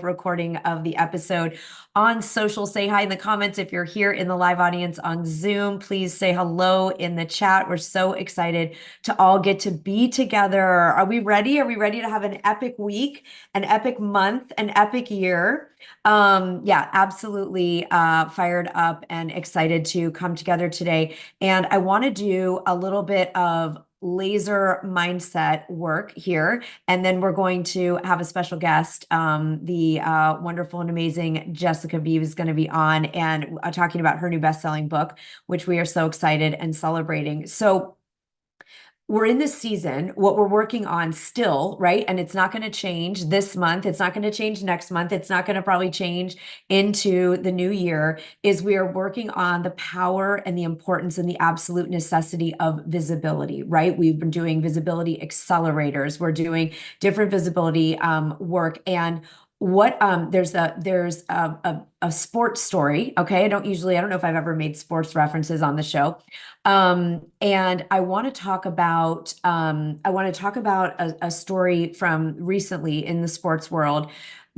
recording of the episode on social. Say hi in the comments. If you're here in the live audience on Zoom, please say hello in the chat. We're so excited to all get to be together. Are we ready? Are we ready to have an epic week, an epic month, an epic year? Yeah, absolutely fired up and excited to come together today. And I want to do a little bit of laser mindset work here. And then we're going to have a special guest. The wonderful and amazing Jessica Beebe is going to be on and talking about her new best-selling book, which we are so excited and celebrating. So we're in this season, what we're working on still, right? And it's not going to change this month. It's not going to change next month. It's not going to probably change into the new year, is we are working on the power and the importance and the absolute necessity of visibility, right? We've been doing visibility accelerators. We're doing different visibility work. And what there's a sports story. Okay. I don't know if I've ever made sports references on the show. And I want to talk about a story from recently in the sports world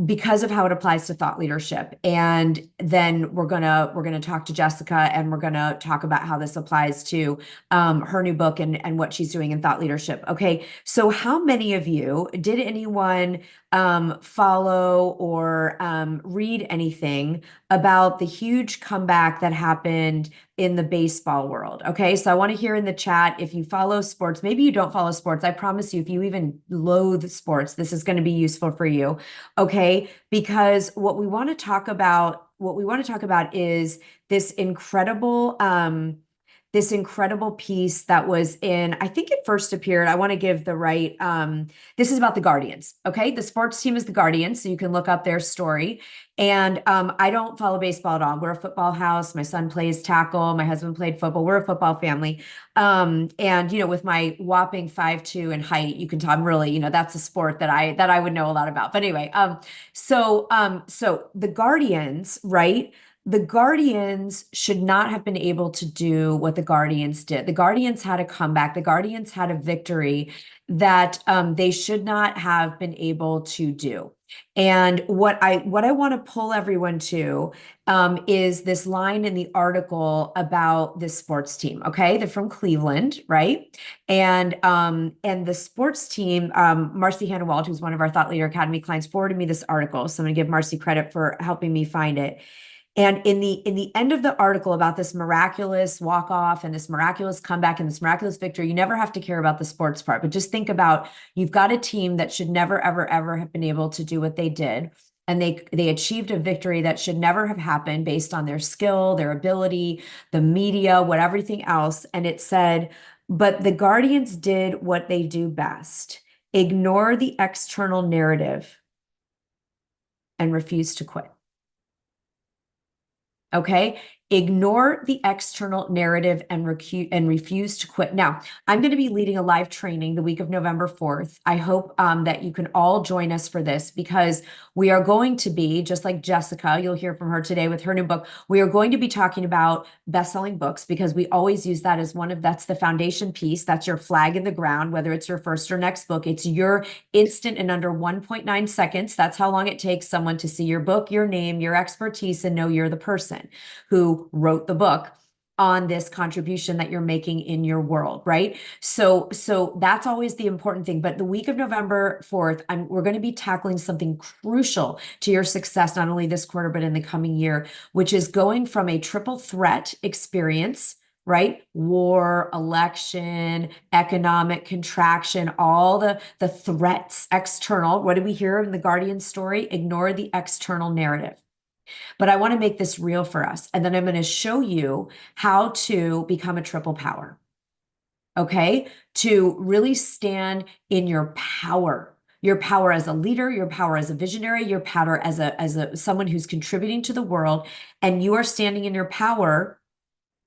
because of how it applies to thought leadership. And then we're gonna talk to Jessica, and we're gonna talk about how this applies to her new book and what she's doing in thought leadership. Okay, so how many of you did anyone follow or read anything about the huge comeback that happened in the baseball world? Okay, so I want to hear in the chat if you follow sports. Maybe you don't follow sports. I promise you, if you even loathe sports, this is going to be useful for you. Okay, because what we want to talk about is this incredible piece that was in, I think it first appeared, I want to give the right, this is about the Guardians, okay? The sports team is the Guardians, so you can look up their story. And I don't follow baseball at all. We're a football house. My son plays tackle. My husband played football. We're a football family. And, with my whopping 5'2" in height, you can tell I'm really, that's a sport that I would know a lot about. But anyway, so the Guardians, right? The Guardians should not have been able to do what the Guardians did. The Guardians had a comeback. The Guardians had a victory that they should not have been able to do. And what I want to pull everyone to is this line in the article about this sports team. Okay, they're from Cleveland, right? And the sports team, Marcy Hannawald, who's one of our Thought Leader Academy clients, forwarded me this article. So I'm going to give Marcy credit for helping me find it. And in the end of the article about this miraculous walk-off and this miraculous comeback and this miraculous victory, you never have to care about the sports part, but just think about, you've got a team that should never, ever, ever have been able to do what they did. And they achieved a victory that should never have happened based on their skill, their ability, the media, everything else. And it said, but the Guardians did what they do best: ignore the external narrative and refuse to quit. Okay, ignore the external narrative and refuse to quit. Now, I'm going to be leading a live training the week of November 4th. I hope that you can all join us for this, because we are going to be, just like Jessica, you'll hear from her today with her new book, we are going to be talking about best-selling books, because we always use that as that's the foundation piece. That's your flag in the ground, whether it's your first or next book. It's your instant in under 1.9 seconds. That's how long it takes someone to see your book, your name, your expertise, and know you're the person who wrote the book on this contribution that you're making in your world, right? So that's always the important thing. But the week of November 4th, we're going to be tackling something crucial to your success, not only this quarter, but in the coming year, which is going from a triple threat experience, right? War, election, economic contraction, all the threats external. What do we hear in the Guardian story? Ignore the external narrative. But I want to make this real for us. And then I'm going to show you how to become a triple power. Okay? To really stand in your power as a leader, your power as a visionary, your power as someone who's contributing to the world. And you are standing in your power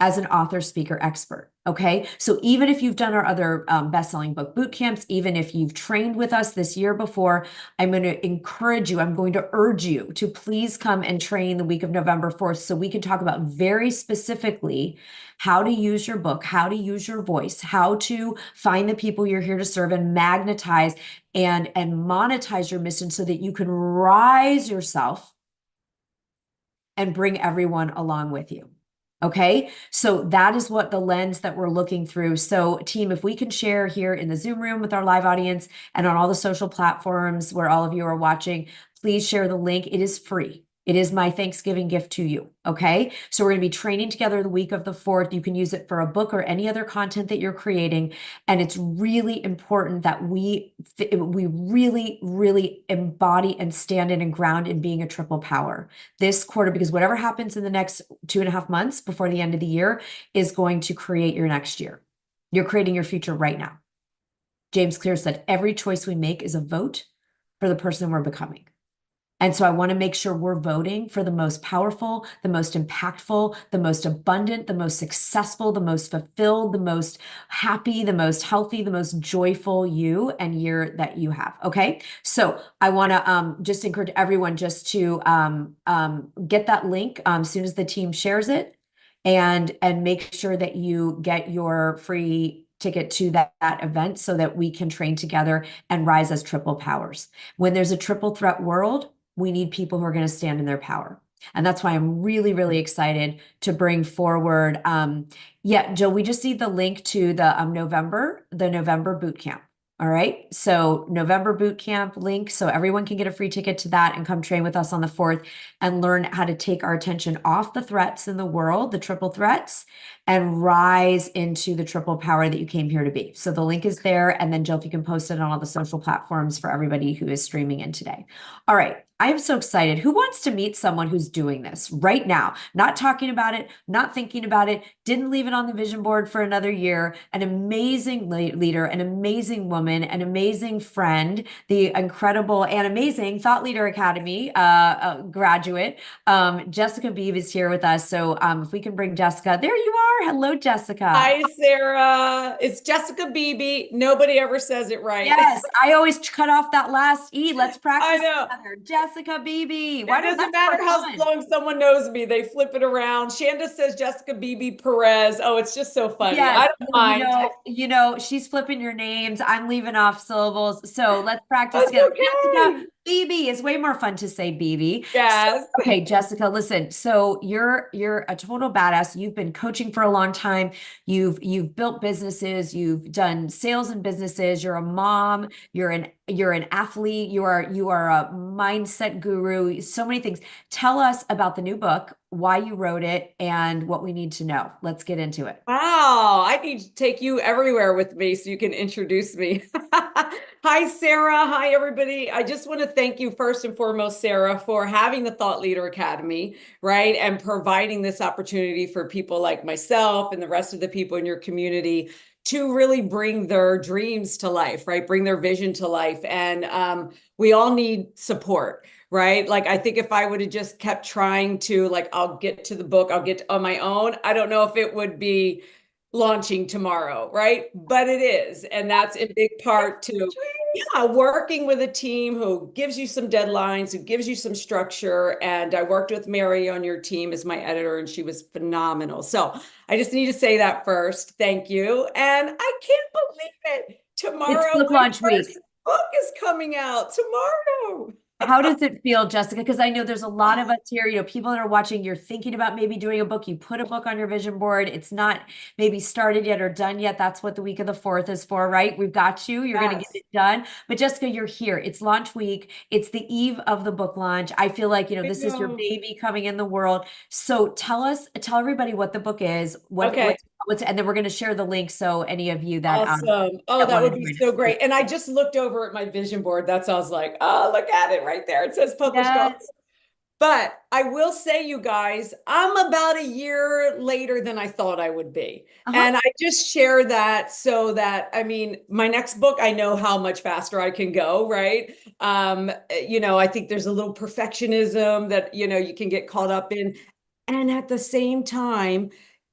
as an author, speaker, expert. Okay. So even if you've done our other best-selling book boot camps, even if you've trained with us this year before, I'm going to encourage you, I'm going to urge you to please come and train the week of November 4th so we can talk about very specifically how to use your book, how to use your voice, how to find the people you're here to serve and magnetize and monetize your mission so that you can rise yourself and bring everyone along with you. Okay, so that is what the lens that we're looking through. So, team, if we can share here in the Zoom room with our live audience and on all the social platforms where all of you are watching, please share the link. It is free. It is my Thanksgiving gift to you. Okay, so we're going to be training together the week of the 4th. You can use it for a book or any other content that you're creating. And it's really important that we really, really embody and stand in and ground in being a triple power this quarter, because whatever happens in the next 2.5 months before the end of the year is going to create your next year. You're creating your future right now. James Clear said, every choice we make is a vote for the person we're becoming. And so I want to make sure we're voting for the most powerful, the most impactful, the most abundant, the most successful, the most fulfilled, the most happy, the most healthy, the most joyful you and year that you have. Okay. So I want to just encourage everyone just to get that link as soon as the team shares it and make sure that you get your free ticket to that event so that we can train together and rise as triple powers. When there's a triple threat world, we need people who are going to stand in their power. And that's why I'm really, really excited to bring forward. Yeah, Jill, we just need the link to the November boot camp. All right. So November boot camp link. So everyone can get a free ticket to that and come train with us on the 4th and learn how to take our attention off the threats in the world, the triple threats, and rise into the triple power that you came here to be. So the link is there. And then Jill, if you can post it on all the social platforms for everybody who is streaming in today. All right. I am so excited. Who wants to meet someone who's doing this right now? Not talking about it, not thinking about it, didn't leave it on the vision board for another year. An amazing leader, an amazing woman, an amazing friend, the incredible and amazing Thought Leader Academy graduate. Jessica Beebe is here with us. So if we can bring Jessica, there you are. Hello, Jessica. Hi, Sarah. It's Jessica Beebe. Nobody ever says it right. Yes, I always cut off that last E. Let's I practice know. together. Jessica Beebe. It doesn't matter how long someone knows me, they flip it around. Shanda says Jessica Beebe Perez. Oh, it's just so funny. Yes, I don't mind. she's flipping your names. I'm leaving off syllables. So let's practice That's together. okay. Jessica Beebe is way more fun to say Beebe. So, Yes. okay, Jessica, listen. So you're a total badass. You've been coaching for a long time. You've built businesses. You've done sales and businesses. You're a mom. You're an athlete. You are a mindset guru. So many things. Tell us about the new book, why you wrote it, and what we need to know. Let's get into it. Wow, I need to take you everywhere with me so you can introduce me. Hi, Sarah. Hi, everybody. I just want to thank you first and foremost, Sarah, for having the Thought Leader Academy, right? And providing this opportunity for people like myself and the rest of the people in your community to really bring their dreams to life, right? Bring their vision to life. And we all need support, right? Like, I think if I would have just kept trying to, like, I'll get to the book, I'll get on my own, I don't know if it would be launching tomorrow, right? But it is. And that's a big part to, yeah, working with a team who gives you some deadlines, who gives you some structure. And I worked with Mary on your team as my editor, and she was phenomenal. So I just need to say that first. Thank you. And I can't believe it. It's Tomorrow, book my launch week. first book is coming out tomorrow. How does it feel, Jessica? Because I know there's a lot of us here, people that are watching, you're thinking about maybe doing a book. You put a book on your vision board. It's not maybe started yet or done yet. That's what the week of the 4th is for, right? We've got you. You're going to get it done. But Jessica, you're here. It's launch week. It's the eve of the book launch. I feel like, this is your baby coming in the world. So tell everybody what the book is, Okay. and then we're going to share the link. So any of you that, Awesome. Oh, that that want would to be join so us. great. And I just looked over at my vision board. That's, I was like, oh, look at it right there. It says published author. Yes. But I will say, you guys, I'm about a year later than I thought I would be. And I just share that so that, I mean, my next book, I know how much faster I can go, right? I think there's a little perfectionism that, you can get caught up in. And at the same time,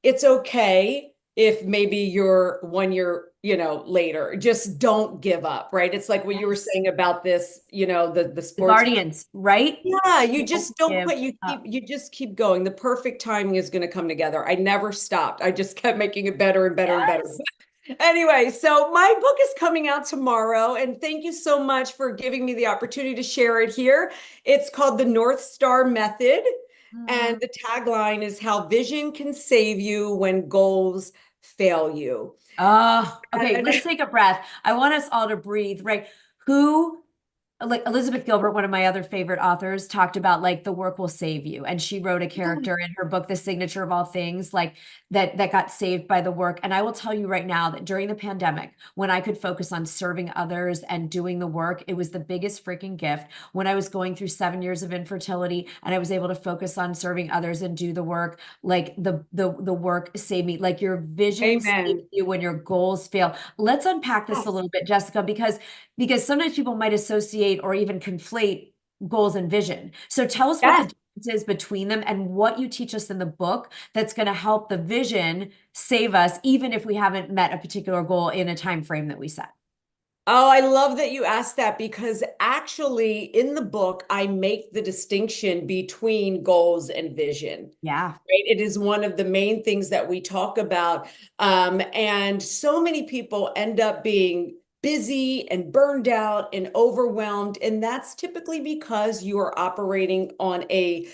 it's okay if maybe you're 1 year, later. Just don't give up, right? It's like what you were Yes. saying about this, the The sports. Guardians, right? Yeah, you Don't just don't give quit. up. You just keep going. The perfect timing is going to come together. I never stopped. I just kept making it better and better and better. Yes. Anyway, so my book is coming out tomorrow, and thank you so much for giving me the opportunity to share it here. It's called The North Star Method, and Mm. the tagline is How Vision Can Save You When Goals Fail You. Oh, okay. And Let's take a breath. I want us all to breathe, right? Who like Elizabeth Gilbert, one of my other favorite authors, talked about like the work will save you. And she wrote a character in her book, The Signature of All Things, like that got saved by the work. And I will tell you right now that during the pandemic, when I could focus on serving others and doing the work, it was the biggest freaking gift. When I was going through 7 years of infertility and I was able to focus on serving others and do the work, like the work saved me. Like your vision saves amen. you when your goals fail. Let's unpack this a Yes. little bit, Jessica, because sometimes people might associate or even conflate goals and vision. So tell us what the Yes. difference is between them and what you teach us in the book that's going to help the vision save us, even if we haven't met a particular goal in a time frame that we set. Oh, I love that you asked that because actually, in the book, I make the distinction between goals and vision. Yeah. Right? It is one of the main things that we talk about. And so many people end up being busy and burned out and overwhelmed. And that's typically because you are operating on a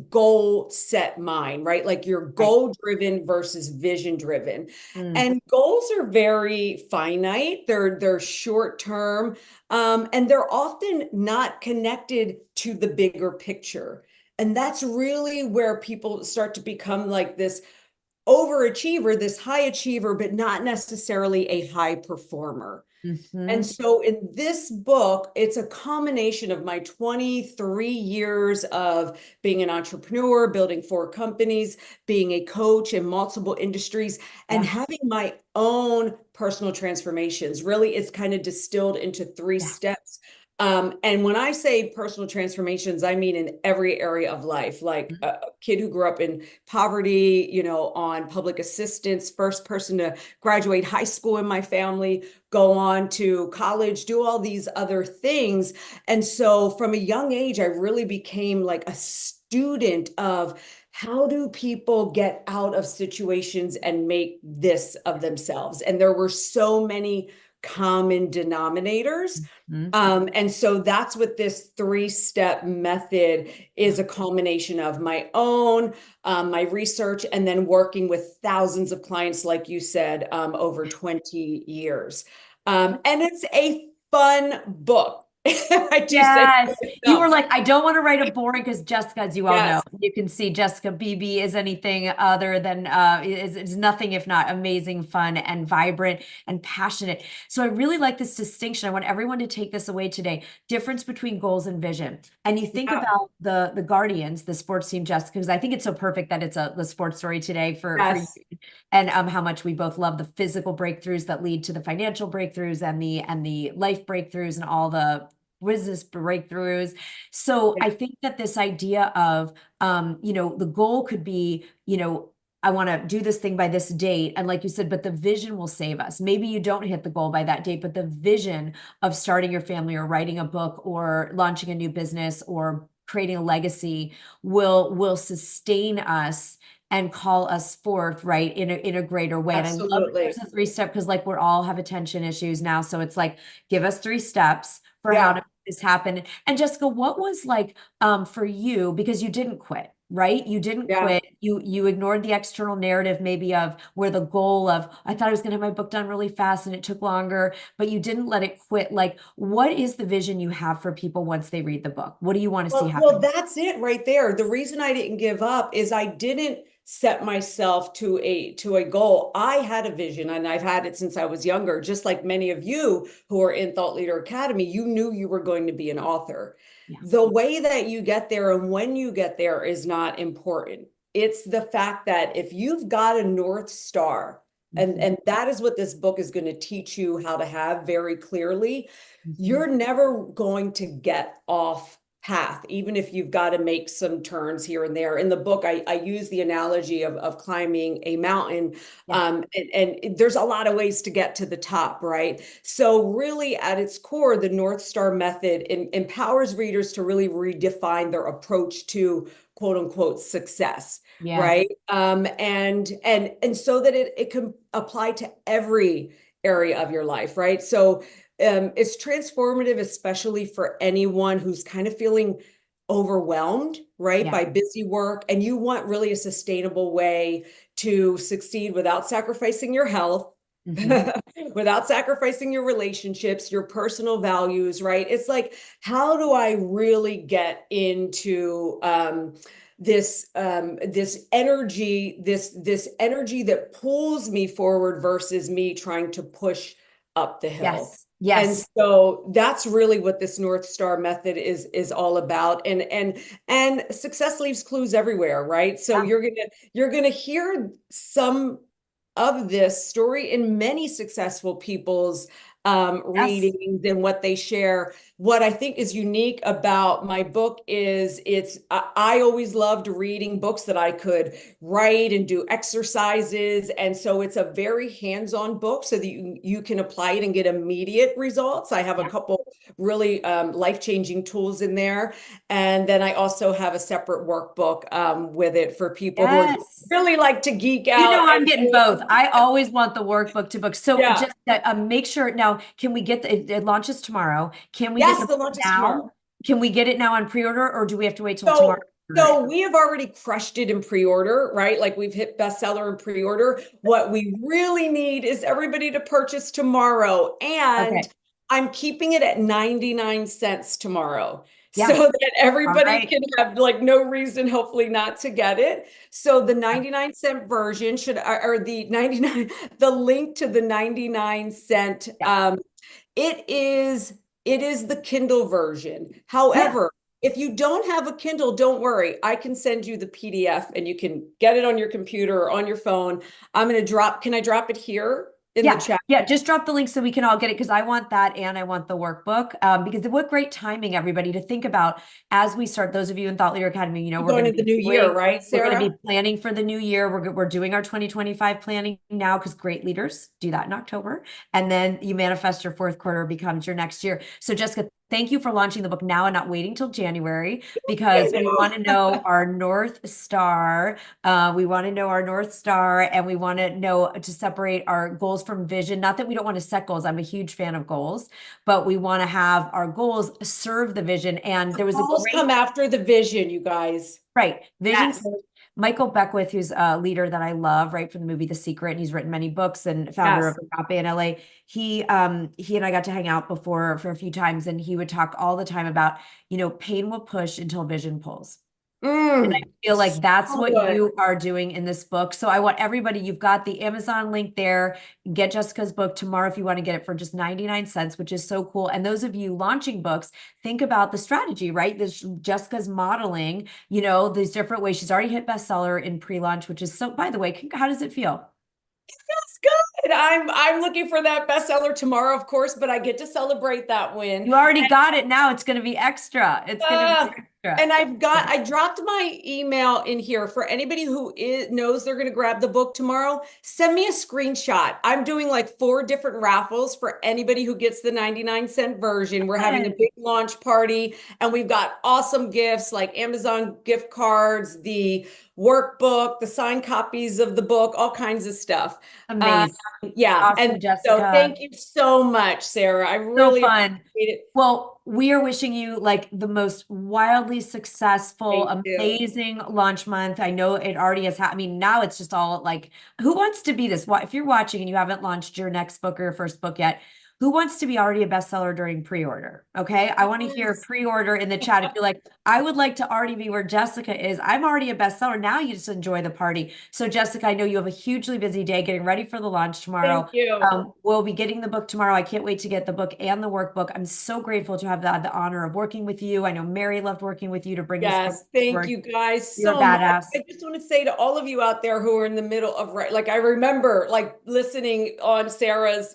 goal set mind, right? Like you're Right. goal driven versus vision driven. Mm. And goals are very finite. They're short term, and they're often not connected to the bigger picture. And that's really where people start to become like this overachiever, this high achiever, but not necessarily a high performer. And Hmm. so in this book, it's a combination of my 23 years of being an entrepreneur, building 4 companies, being a coach in multiple industries, and Yeah. having my own personal transformations. Really, it's kind of distilled into three Yeah. steps. And when I say personal transformations, I mean in every area of life, like Mhm. a kid who grew up in poverty, on public assistance, first person to graduate high school in my family, go on to college, do all these other things. And so from a young age, I really became like a student of how do people get out of situations and make this of themselves? And there were so many common denominators. Mhm. And so that's what this three-step method is a culmination of my own, my research, and then working with thousands of clients, like you said, over 20 years. And it's a fun book. I do say Yes. so You were myself. like, I don't want to write a boring because Jessica, as you all know, Yes, you can see Jessica BB is anything other than is nothing if not amazing, fun, and vibrant and passionate. So I really like this distinction. I want everyone to take this away today. Difference between goals and vision. And you think yeah, about the Guardians, the sports team, Jessica, because I think it's so perfect that it's the sports story today for you yes, and how much we both love the physical breakthroughs that lead to the financial breakthroughs and the life breakthroughs and all the business breakthroughs. So yeah. I think that this idea of, the goal could be, I want to do this thing by this date. And like you said, but the vision will save us. Maybe you don't hit the goal by that date, but the vision of starting your family or writing a book or launching a new business or creating a legacy will sustain us and call us forth, right, in a greater way. And I love that there's Absolutely. a 3 step because like we're all have attention issues now. So it's like, give us 3 steps for how to Yeah. make this happen. And Jessica, what was like for you, because you didn't quit, right? You didn't Yeah. quit. You ignored the external narrative maybe of where the goal of I thought I was going to have my book done really fast and it took longer, but you didn't let it quit. Like, what is the vision you have for people once they read the book? What do you want to see Well, happen? that's it right there. The reason I didn't give up is I didn't set myself to a goal. I had a vision and I've had it since I was younger, just like many of you who are in Thought Leader Academy, you knew you were going to be an author. Yeah. The way that you get there and when you get there is not important. It's the fact that if you've got a North Star, and Mhm. and that is what this book is going to teach you how to have very clearly, Mhm. you're never going to get off path, even if you've got to make some turns here and there. In the book, I use the analogy of climbing a mountain. Yeah. And there's a lot of ways to get to the top, right? So really at its core, the North Star method empowers readers to really redefine their approach to quote unquote success, Yeah. right? And so that it can apply to every area of your life, right? So it's transformative, especially for anyone who's kind of feeling overwhelmed, right, Yeah. by busy work, and you want really a sustainable way to succeed without sacrificing your health, Hmm. without sacrificing your relationships, your personal values, right? It's like, how do I really get into this energy, this energy that pulls me forward versus me trying to push up the hill. Yes. And Yes. so that's really what this North Star method is all about. And success leaves clues everywhere, right? So Yeah. you're gonna hear some of this story in many successful people's Yes. readings and what they share. What I think is unique about my book is I always loved reading books that I could write and do exercises. And so it's a very hands-on book so that you can apply it and get immediate results. I have a Yeah. couple really life-changing tools in there. And then I also have a separate workbook with it for people who are Yes. really like to geek You out know, I'm and getting both. I always want the workbook to book. So yeah. just make sure now, can we get it launches tomorrow? Can we get Yes, the the book launch is tomorrow. now? Can we get it now on pre-order or do we have to wait till tomorrow So, to order so it? we have already crushed it in pre-order, right? Like we've hit bestseller in pre-order. What we really need is everybody to purchase tomorrow. And Okay. I'm keeping it at 99 cents tomorrow so Yeah. that All everybody right. can have like no reason, hopefully, not to get it. So the 99-cent version should, or the 99, the link to the 99-cent, Yeah. it is the Kindle version. Yeah. However, if you don't have a Kindle, don't worry. I can send you the PDF and you can get it on your computer or on your phone. Can I drop it here in the Yeah, chat? yeah, just drop the link so we can all get it because I want that and I want the workbook. Because what great timing, everybody, to think about as we start. Those of you in Thought Leader Academy, you know, Going into the new year, right, we're going to Sarah? be planning for the new year. We're doing our 2025 planning now because great leaders do that in October, and then you manifest your fourth quarter becomes your next year. So, Jessica, thank you for launching the book now and not waiting till January I because we want to know. know our North Star. We want to know our North Star and we want to know to separate our goals from vision. Not that we don't want to set goals. I'm a huge fan of goals, but we want to have our goals serve the vision. And there was a Goals come great, after the vision, you guys. right, vision. Yes, Michael Beckwith, who's a leader that I love, right, from the movie The Secret, and he's written many books and founder of yes. Agape in LA. He and I got to hang out before for a few times, and he would talk all the time about, pain will push until vision pulls. And I feel like that's So what good. you are doing in this book. So I want everybody, you've got the Amazon link there. Get Jessica's book tomorrow if you want to get it for just 99 cents, which is so cool. And those of you launching books, think about the strategy, right? This Jessica's modeling, these different ways. She's already hit bestseller in pre-launch, which is so, by the way, how does it feel? Feels good. I'm looking for that bestseller tomorrow, of course, but I get to celebrate that win. You already got it. Now it's going to be extra. It's going to be Uh, extra. and I dropped my email in here for anybody who knows they're going to grab the book tomorrow. Send me a screenshot. I'm doing like 4 different raffles for anybody who gets the 99-cent version. We're having a big launch party and we've got awesome gifts like Amazon gift cards, the workbook, the signed copies of the book, all kinds of stuff. Uh, Amazing. yeah. And Awesome, so Jessica. thank you so much, Sarah. I So really fun. appreciate it. Well, we are wishing you like the most wildly successful, Thank you. amazing launch month. I know it already has happened. I mean, now it's just all like, who wants to be this? If you're watching and you haven't launched your next book or your first book yet, who wants to be already a bestseller during pre-order? Okay. I want to hear Yes. pre-order in the chat. If you're like, I would like to already be where Jessica is, I'm already a bestseller. Now you just enjoy the party. So, Jessica, I know you have a hugely busy day getting ready for the launch tomorrow. Thank you. We'll be getting the book tomorrow. I can't wait to get the book and the workbook. I'm so grateful to have the honor of working with you. I know Mary loved working with you to bring this book Yes, thank forward. you guys You're a so much. badass. I just want to say to all of you out there who are in the middle of like I remember like listening on Sarah's,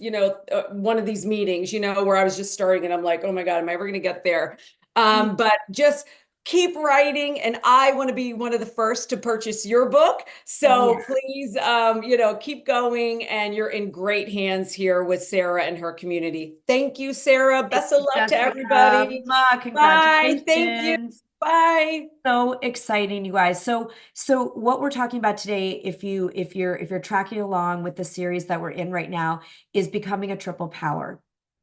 one of these meetings, where I was just starting and I'm like, oh my God, am I ever going to get there? But just keep writing, and I want to be one of the first to purchase your book. So Yeah. please, keep going, and you're in great hands here with Sara and her community. Thank you, Sara. Thank Best of you, luck to Jessica. everybody. Bye. Thank you. Congratulations. Bye. So exciting, you guys. So what we're talking about today, if you're tracking along with the series that we're in right now, is becoming a triple power.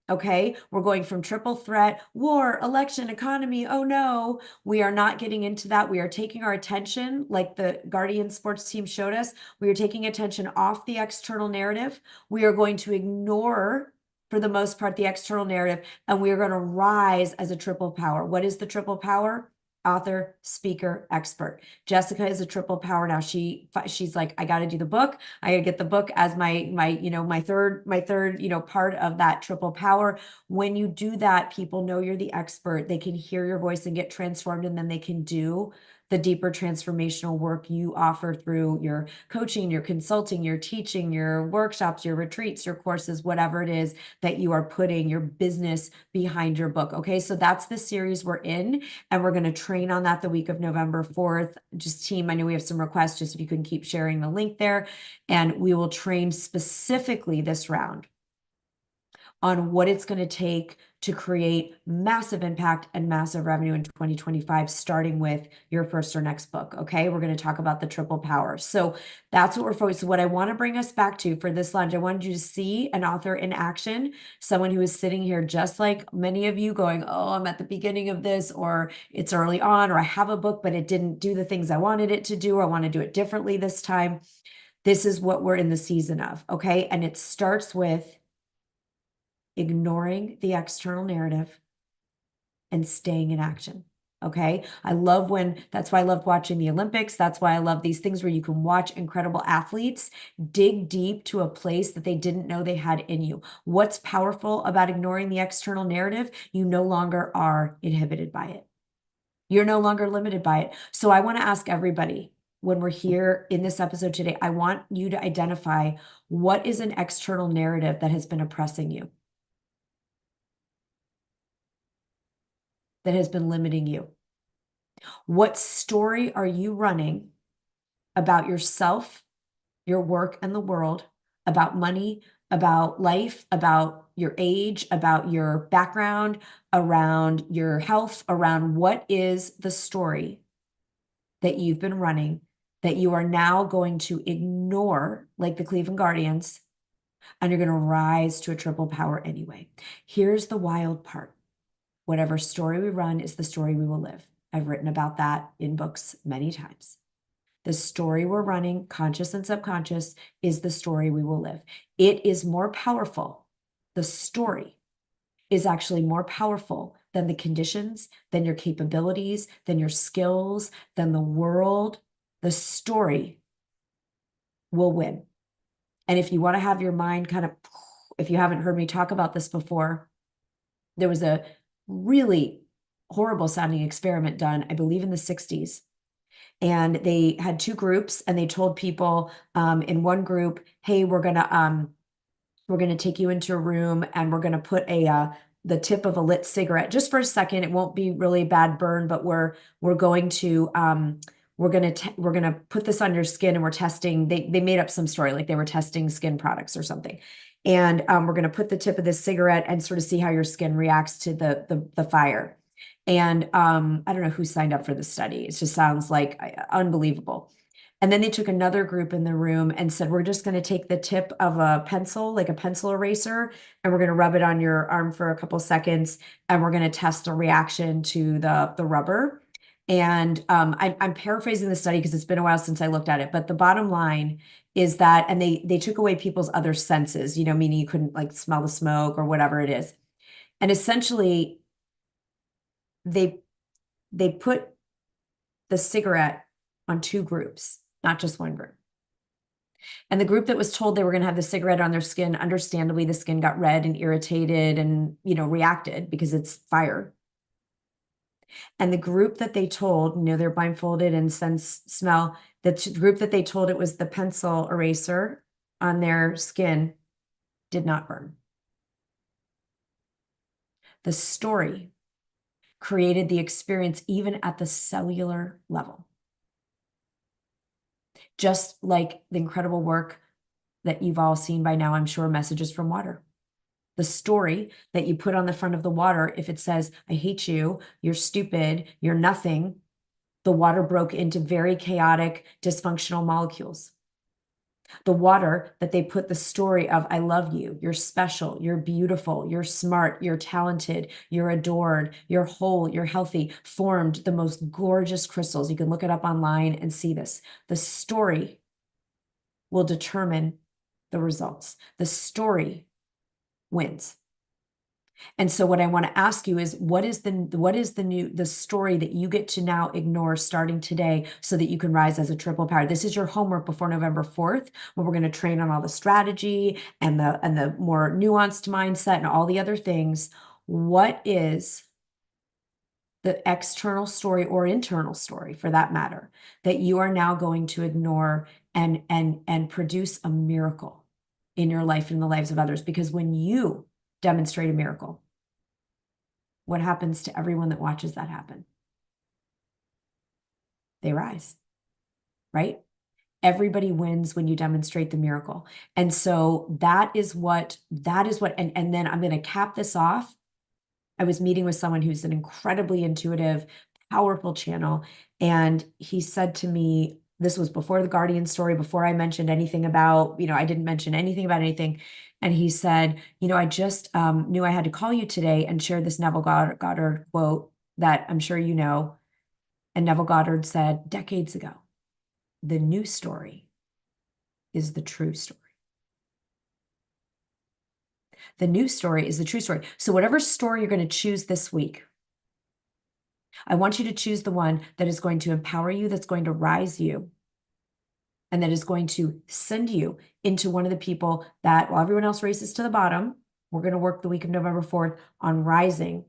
Okay, we're going from triple threat, war, election, economy. Oh no, we are not getting into that. We are taking our attention, like the Guardian sports team showed us, we are taking attention off the external narrative. We are going to ignore, for the most part, the external narrative, and we are going to rise as a triple power. What is the triple power? Author, speaker, expert. Jessica is a triple power now. She's like, I got to do the book. I got to get the book as my third part of that triple power. When you do that, people know you're the expert. They can hear your voice and get transformed, and then they can do the deeper transformational work you offer through your coaching, your consulting, your teaching, your workshops, your retreats, your courses, whatever it is that you are putting your business behind your book. Okay, so that's the series we're in, and we're going to train on that the week of November 4th. Just team, I know we have some requests, just if you can keep sharing the link there, and we will train specifically this round on what it's going to take to create massive impact and massive revenue in 2025, starting with your first or next book. Okay, we're going to talk about the triple power. So that's what we're focused. So what I want to bring us back to for this lunch, I wanted you to see an author in action, someone who is sitting here just like many of you going, oh, I'm at the beginning of this, or it's early on, or I have a book, but it didn't do the things I wanted it to do, or I want to do it differently this time. This is what we're in the season of. Okay, and it starts with ignoring the external narrative and staying in action. Okay. That's why I loved watching the Olympics. That's why I love these things where you can watch incredible athletes dig deep to a place that they didn't know they had in you. What's powerful about ignoring the external narrative? You no longer are inhibited by it. You're no longer limited by it. So I want to ask everybody, when we're here in this episode today, I want you to identify what is an external narrative that has been oppressing you, that has been limiting you. What story are you running about yourself, your work, and the world, about money, about life, about your age, about your background, around your health, around what is the story that you've been running that you are now going to ignore, like the Cleveland Guardians, and you're going to rise to a triple power anyway? Here's the wild part. Whatever story we run is the story we will live. I've written about that in books many times. The story we're running, conscious and subconscious, is the story we will live. It is more powerful. The story is actually more powerful than the conditions, than your capabilities, than your skills, than the world. The story will win. And if you want to have your mind kind of, if you haven't heard me talk about this before, there was a really horrible sounding experiment done, I believe in the 60s. And they had two groups, and they told people in one group, hey, we're gonna take you into a room, and we're gonna put the tip of a lit cigarette just for a second. It won't be really bad burn, but we're going to we're gonna put this on your skin, and we're testing. They made up some story, like they were testing skin products or something. And we're gonna put the tip of this cigarette and sort of see how your skin reacts to the fire. And I don't know who signed up for the study. It just sounds like unbelievable. And then they took another group in the room and said, we're just going to take the tip of a pencil, like a pencil eraser, and we're going to rub it on your arm for a couple seconds, and we're going to test a reaction to the rubber. And I'm paraphrasing the study because it's been a while since I looked at it, but the bottom line is that, and they took away people's other senses, meaning you couldn't like smell the smoke or whatever it is. And essentially, they put the cigarette on two groups, not just one group. And the group that was told they were going to have the cigarette on their skin, understandably, the skin got red and irritated and, reacted because it's fire. And the group that they told, they're blindfolded and sense smell, the group that they told it was the pencil eraser on their skin did not burn. The story created the experience even at the cellular level. Just like the incredible work that you've all seen by now, I'm sure, messages from water. The story that you put on the front of the water, if it says, I hate you, you're stupid, you're nothing, the water broke into very chaotic, dysfunctional molecules. The water that they put the story of, I love you, you're special, you're beautiful, you're smart, you're talented, you're adored, you're whole, you're healthy, formed the most gorgeous crystals. You can look it up online and see this. The story will determine the results. The story wins. And so what I want to ask you is what is the story that you get to now ignore starting today so that you can rise as a triple power? This is your homework before November 4th, when we're going to train on all the strategy and the more nuanced mindset and all the other things. What is the external story or internal story, for that matter, that you are now going to ignore and produce a miracle in your life and in the lives of others? Because when you demonstrate a miracle, what happens to everyone that watches that happen? They rise, right? Everybody wins when you demonstrate the miracle. And so that is what, and then I'm going to cap this off. I was meeting with someone who's an incredibly intuitive, powerful channel. And he said to me, this was before the Guardian story, before I mentioned anything about, I didn't mention anything about anything. And he said, I just knew I had to call you today and share this Neville Goddard quote that I'm sure you know. And Neville Goddard said decades ago, the new story is the true story. The new story is the true story. So whatever story you're going to choose this week, I want you to choose the one that is going to empower you, that's going to rise you, and that is going to send you into one of the people that, while everyone else races to the bottom, we're going to work the week of November 4th on rising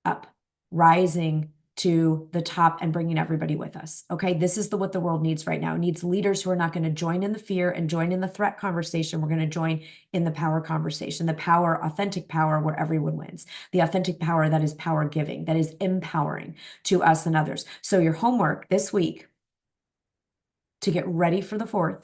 up, rising to the top and bringing everybody with us. Okay. This is what the world needs right now. It needs leaders who are not going to join in the fear and join in the threat conversation. We're going to join in the power conversation, the power, authentic power where everyone wins, the authentic power that is power giving, that is empowering to us and others. So your homework this week to get ready for the 4th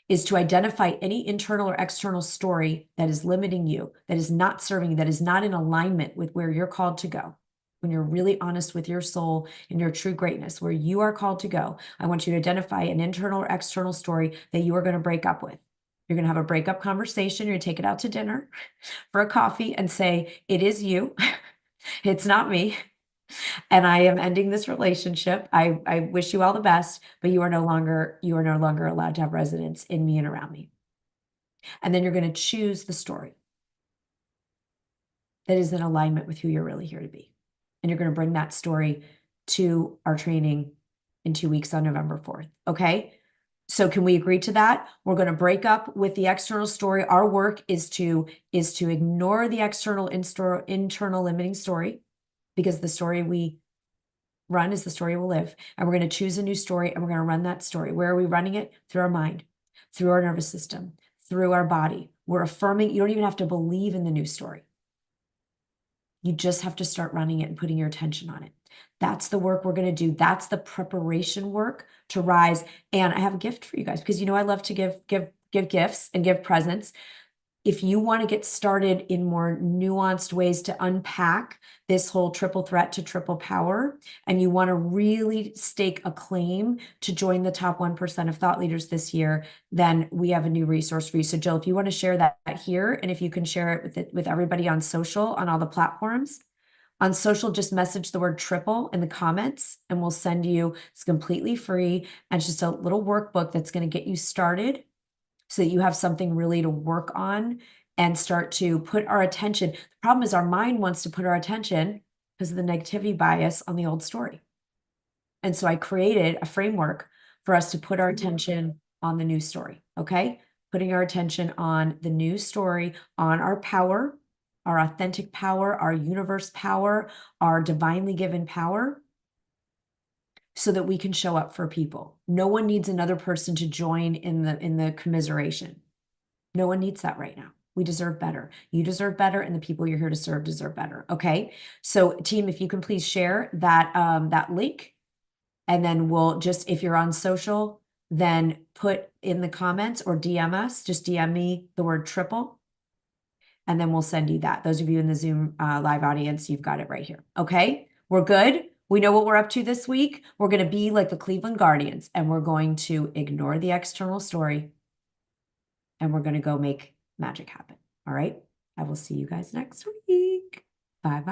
is to identify any internal or external story that is limiting you, that is not serving you, that is not in alignment with where you're called to go. When you're really honest with your soul and your true greatness, where you are called to go, I want you to identify an internal or external story that you are going to break up with. You're going to have a breakup conversation. You're going to take it out to dinner for a coffee and say, it is you. It's not me. And I am ending this relationship. I wish you all the best, but you are no longer allowed to have residence in me and around me. And then you're going to choose the story that is in alignment with who you're really here to be. And you're going to bring that story to our training in 2 weeks on November 4th. Okay. So can we agree to that? We're going to break up with the external story. Our work is to ignore the external internal limiting story, because the story we run is the story we'll live. And we're going to choose a new story and we're going to run that story. Where are we running it? Through our mind, through our nervous system, through our body. We're affirming. You don't even have to believe in the new story. You just have to start running it and putting your attention on it. That's the work we're going to do. That's the preparation work to rise. And I have a gift for you guys, because I love to give gifts and give presents. If you want to get started in more nuanced ways to unpack this whole triple threat to triple power, and you want to really stake a claim to join the top 1% of thought leaders this year, then we have a new resource for you. So Jill, if you want to share that here, and if you can share it with everybody on social, on all the platforms. On social, just message the word triple in the comments and we'll send you, it's completely free. And it's just a little workbook that's going to get you started, so that you have something really to work on and start to put our attention. The problem is our mind wants to put our attention, because of the negativity bias, on the old story. And so I created a framework for us to put our attention on the new story. Okay. Putting our attention on the new story, on our power, our authentic power, our universe power, our divinely given power, so that we can show up for people. No one needs another person to join in the commiseration. No one needs that right now. We deserve better. You deserve better, and the people you're here to serve deserve better. Okay. So, team, if you can please share that link, and then we'll just, if you're on social, then put in the comments or DM us. Just DM me the word triple, and then we'll send you that. Those of you in the Zoom live audience, you've got it right here. Okay. We're good. We know what we're up to this week. We're going to be like the Cleveland Guardians, and we're going to ignore the external story, and we're going to go make magic happen. All right. I will see you guys next week. Bye bye.